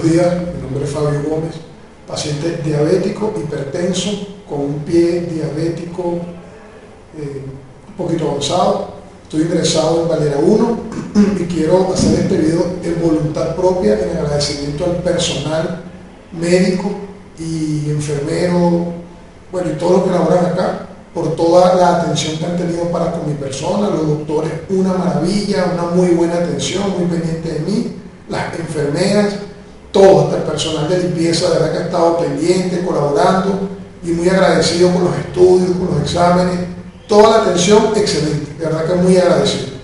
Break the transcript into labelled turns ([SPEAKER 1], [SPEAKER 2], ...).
[SPEAKER 1] días, mi nombre es Fabio Gómez, paciente diabético, hipertenso, con un pie diabético un poquito avanzado. Estoy ingresado en Valera 1 y quiero hacer este video en voluntad propia, en agradecimiento al personal médico y enfermero, bueno, y todos los que laboran acá, por toda la atención que han tenido para con mi persona. Los doctores, una maravilla, una muy buena atención, muy pendiente de mí. Las enfermeras, todo, hasta el personal de limpieza, de verdad que ha estado pendiente, colaborando y muy agradecido con los estudios, con los exámenes. Toda la atención excelente, de verdad que muy agradecido.